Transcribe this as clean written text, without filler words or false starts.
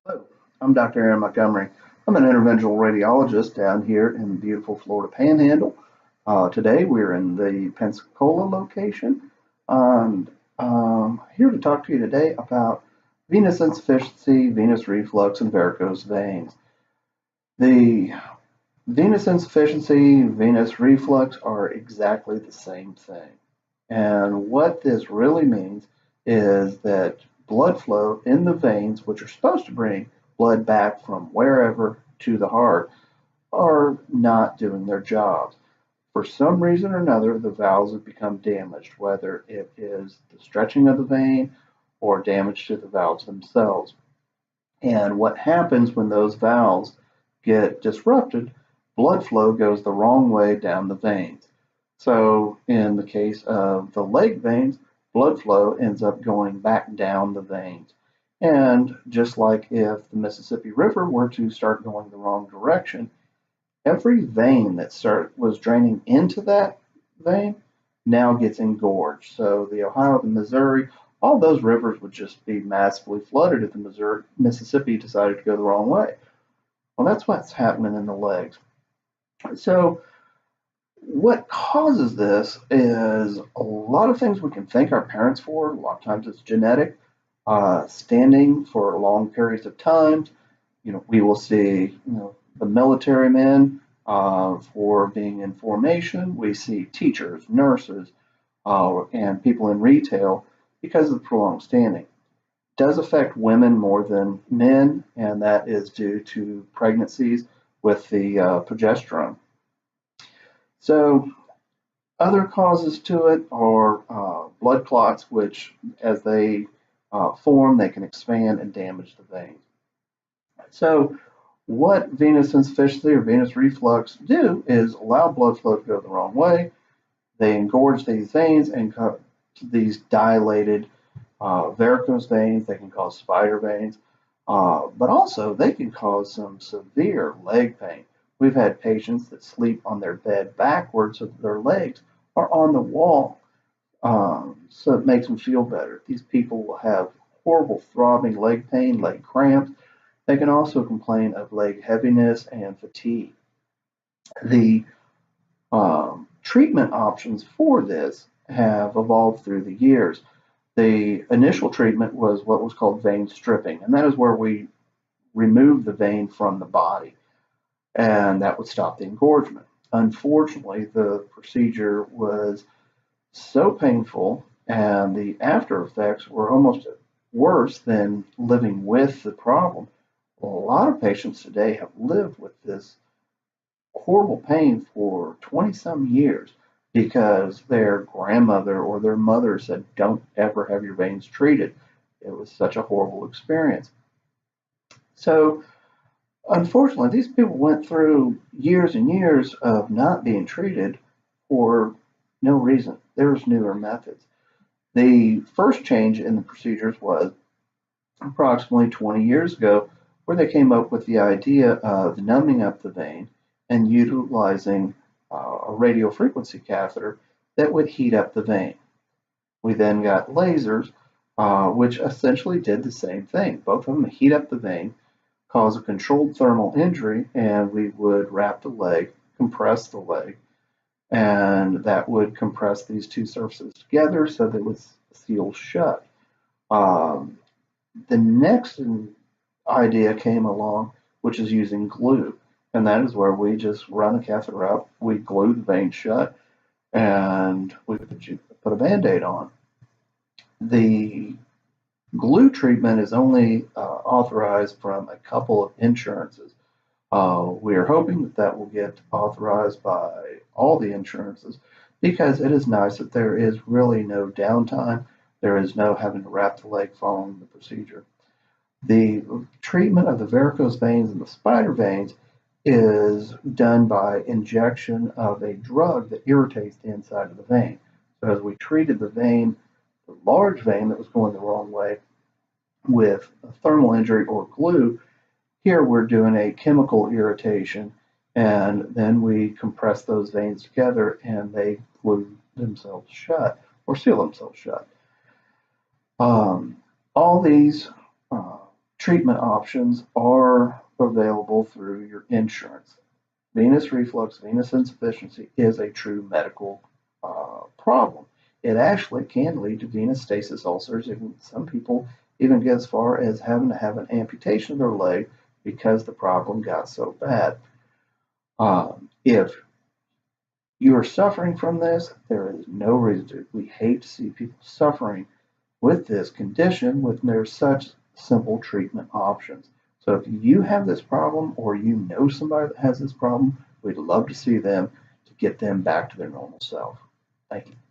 Hello, I'm Dr. Aaron Montgomery. I'm an interventional radiologist down here in the beautiful Florida Panhandle. Today we're in the Pensacola location, and here to talk to you today about venous insufficiency, venous reflux, and varicose veins. The venous insufficiency, venous reflux are exactly the same thing. And what this really means is that blood flow in the veins, which are supposed to bring blood back from wherever to the heart, are not doing their jobs. For some reason or another, the valves have become damaged, whether it is the stretching of the vein or damage to the valves themselves. And what happens when those valves get disrupted, blood flow goes the wrong way down the veins. So in the case of the leg veins, blood flow ends up going back down the veins. And just like if the Mississippi River were to start going the wrong direction, every vein that was draining into that vein now gets engorged. So the Ohio, the Missouri, all those rivers would just be massively flooded if the Mississippi decided to go the wrong way. Well, that's what's happening in the legs. So what causes this is a lot of things we can thank our parents for. A lot of times it's genetic, standing for long periods of time. We will see, the military men for being in formation. We see teachers, nurses, and people in retail because of the prolonged standing. It does affect women more than men, and that is due to pregnancies with the progesterone. So other causes to it are blood clots, which as they form, they can expand and damage the veins. So what venous insufficiency or venous reflux do is allow blood flow to go the wrong way. They engorge these veins and these dilated varicose veins. They can cause spider veins, but also they can cause some severe leg pain. We've had patients that sleep on their bed backwards so that their legs are on the wall, so it makes them feel better. These people will have horrible throbbing leg pain, leg cramps. They can also complain of leg heaviness and fatigue. The treatment options for this have evolved through the years. The initial treatment was what was called vein stripping, and that is where we remove the vein from the body, and that would stop the engorgement. Unfortunately, the procedure was so painful, and the after effects were almost worse than living with the problem. Well, a lot of patients today have lived with this horrible pain for 20 some years because their grandmother or their mother said, don't ever have your veins treated. It was such a horrible experience. So, unfortunately, these people went through years and years of not being treated for no reason. There's newer methods. The first change in the procedures was approximately 20 years ago, where they came up with the idea of numbing up the vein and utilizing a radiofrequency catheter that would heat up the vein. We then got lasers, which essentially did the same thing. Both of them heat up the vein, cause a controlled thermal injury, and we would wrap the leg, compress the leg, and that would compress these two surfaces together so that it would seal shut. Um, the next idea came along, which is using glue. And that is where we just run a catheter up, we glue the vein shut, and we put a Band-Aid on. The glue treatment is only authorized from a couple of insurances. We are hoping that that will get authorized by all the insurances because it is nice that there is really no downtime. There is no having to wrap the leg following the procedure. The treatment of the varicose veins and the spider veins is done by injection of a drug that irritates the inside of the vein. So as we treated the vein, the large vein that was going the wrong way with a thermal injury or glue, here we're doing a chemical irritation, and then we compress those veins together and they glue themselves shut or seal themselves shut. All these treatment options are available through your insurance. Venous reflux, venous insufficiency is a true medical problem. It actually can lead to venous stasis ulcers, and some people even get as far as having to have an amputation of their leg because the problem got so bad. If you are suffering from this, there is no reason to. We hate to see people suffering with this condition when there's such simple treatment options. So if you have this problem or you know somebody that has this problem, we'd love to see them to get them back to their normal self. Thank you.